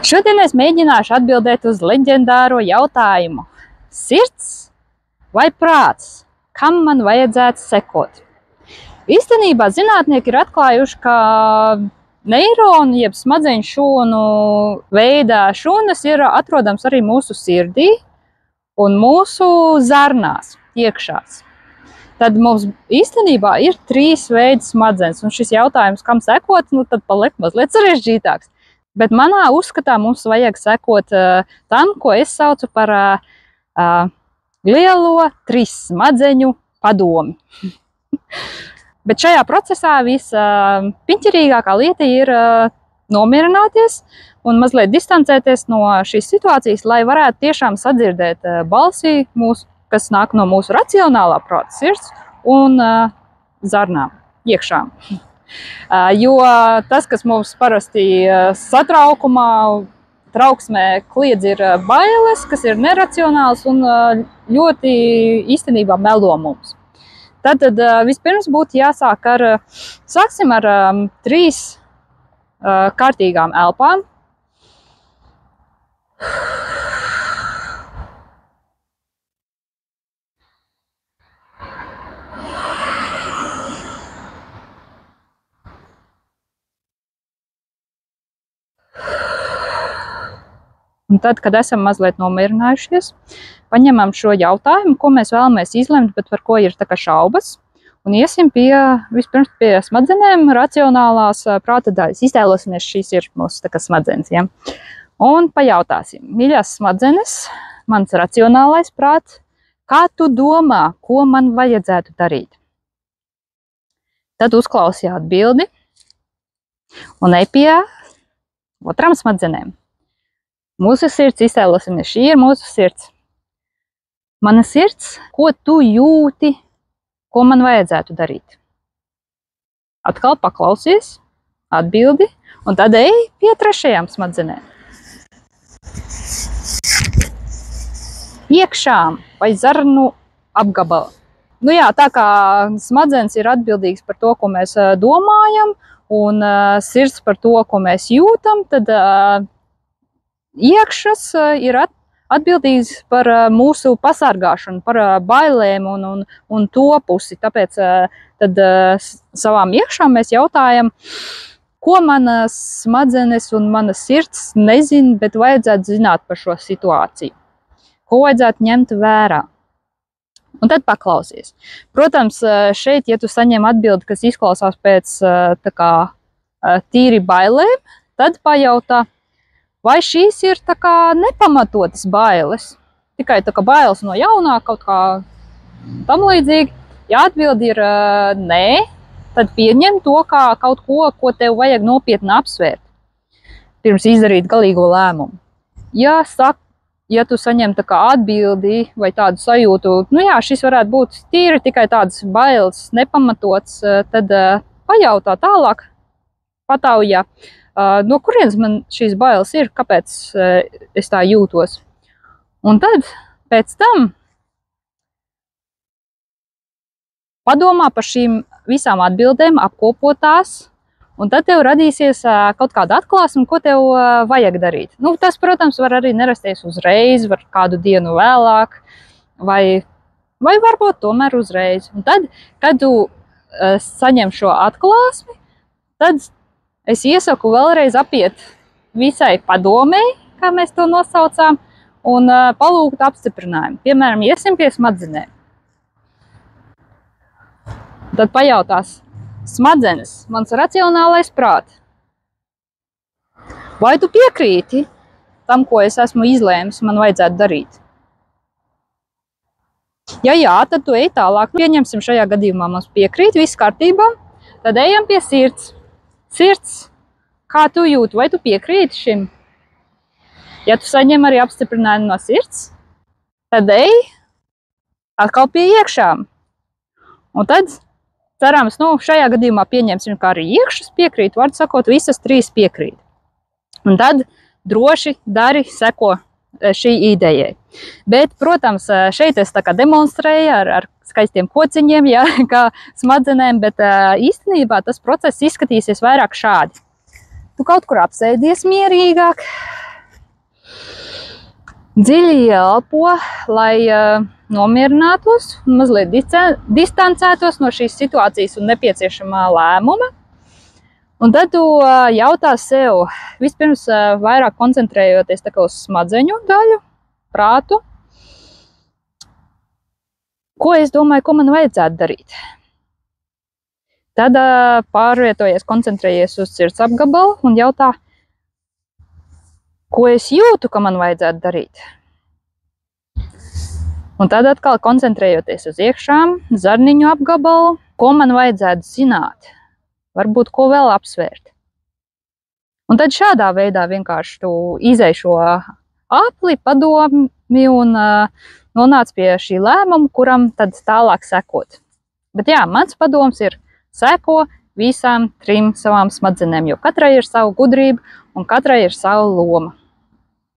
Šodien es mēģināšu atbildēt uz leģendāro jautājumu. Sirds vai prāts? Kam man vajadzētu sekot? Īstenībā zinātnieki ir atklājuši, ka neironu, jeb smadzeņu šūnu veidā šūnas ir atrodams arī mūsu sirdī un mūsu zarnās, iekšās. Tad mums īstenībā ir 3 veidi smadzenes, un šis jautājums, kam sekot, tad paliek mazliet sarežģītāks. Bet manā uzskatā mums vajag sekot tam, ko es saucu par lielo 3 smadzeņu padomi. Bet šajā procesā vispiņķirīgākā lieta ir nomierināties un mazliet distancēties no šīs situācijas, lai varētu tiešām sadzirdēt balsi, kas nāk no mūsu racionālā prāta, sirds un zarnām, iekšām. Jo tas, kas mums parasti satraukumā, trauksmē kliedz, ir bailes, kas ir neracionāls un ļoti īstenībā melo mums. Tad vispirms būtu jāsāk sāksim ar 3 kārtīgām elpām. Un tad, kad esam mazliet nomierinājušies, paņemam šo jautājumu, ko mēs vēlamies izlemt, bet par ko ir tā kā šaubas, un iesim vispirms pie smadzenēm, racionālās prāta daļas. Iztēlosimies, šīs ir mūsu tā kā smadzenes, ja? Un pajautāsim, mīļās smadzenes, mans racionālais prāts, kā tu domā, ko man vajadzētu darīt? Tad uzklausī atbildi un ej pie otram smadzenēm. Mūsu sirds, iztēlosimies, šī ir mūsu sirds. Mana sirds, ko tu jūti, ko man vajadzētu darīt? Atkal paklausies, atbildi, un tad ej pie 3. smadzenēm. Iekšām vai zarnu apgabala. Nu jā, tā kā smadzenes ir atbildīgas par to, ko mēs domājam, un sirds par to, ko mēs jūtam, tad iekšas ir atbildīgs par mūsu pasargāšanu, par bailēm un to pusi. Tāpēc tad savām iekšām mēs jautājam, ko manas smadzenes un mana sirds nezin, bet vajadzētu zināt par šo situāciju. Ko vajadzētu ņemt vērā. Un tad paklausies. Protams, šeit, ja tu saņem atbildi, kas izklausās pēc tā kā tīri bailēm, tad pajautā, vai šīs ir tā kā nepamatotas bailes? Tikai tā kā bailes no jaunā, kaut kā tam līdzīgi. Ja atbildi ir nē, tad pieņem to kā kaut ko, ko tev vajag nopietni apsvērt, pirms izdarīt galīgo lēmumu. Ja tu saņem tā kā atbildi vai tādu sajūtu, nu jā, šis varētu būt tīri tikai tādas bailes, nepamatots, tad pajautā tālāk, pataujā, no kurienes man šīs bailes ir, kāpēc es tā jūtos. Un tad pēc tam padomā par šīm visām atbildēm, apkopotās, un tad tev radīsies kaut kāda atklāsme, ko tev vajag darīt. Nu, tas, protams, var arī nerasties uzreiz, var kādu dienu vēlāk, vai varbūt tomēr uzreiz. Un tad, kad tu saņem šo atklāsmi, tad es iesaku vēlreiz apiet visai padomei, kā mēs to nosaucām, un palūgt apstiprinājumu. Piemēram, iesim pie smadzenēm. Tad pajautās, smadzenes, mans racionālais prāts. Vai tu piekrīti tam, ko es esmu izlēmis, man vajadzētu darīt? Ja jā, tad tu ej tālāk. Pieņemsim šajā gadījumā mums piekrīt, viss kārtībā. Tad ejam pie sirds. Sirds, kā tu jūti, vai tu piekrīti šim? Ja tu saņem arī apstiprinājumu no sirds, tad ej atkal pie iekšām. Un tad, cerams, šajā gadījumā pieņemsim, kā arī iekšas piekrīt, vārdu sakot, visas 3 piekrīt. Un tad droši dari, seko šī idejai. Bet, protams, šeit es tā kā demonstrēju ar skaistiem kociņiem, ja, kā smadzenēm, bet īstenībā tas process izskatīsies vairāk šādi. Tu kaut kur apsēdies mierīgāk, Dziļi ieelpo, lai nomierinātos un mazliet distancētos no šīs situācijas un nepieciešamā lēmuma. Un tad tu jautā sev, vispirms vairāk koncentrējoties tā kā uz smadzeņu daļu, prātu, ko es domāju, ko man vajadzētu darīt. Tad pārvietojies, koncentrējies uz sirds apgabalu un jautā, ko es jūtu, ka man vajadzētu darīt. Un tad atkal koncentrējoties uz iekšām, zarniņu apgabalu, ko man vajadzētu zināt, varbūt ko vēl apsvērt. Un tad šādā veidā vienkārši tu izej šo apli, padomi un nonāc pie šī lēmuma, kuram tad tālāk sekot. Bet jā, mans padoms ir seko visām 3 savām smadzenēm, jo katrai ir sava gudrība un katrai ir sava loma.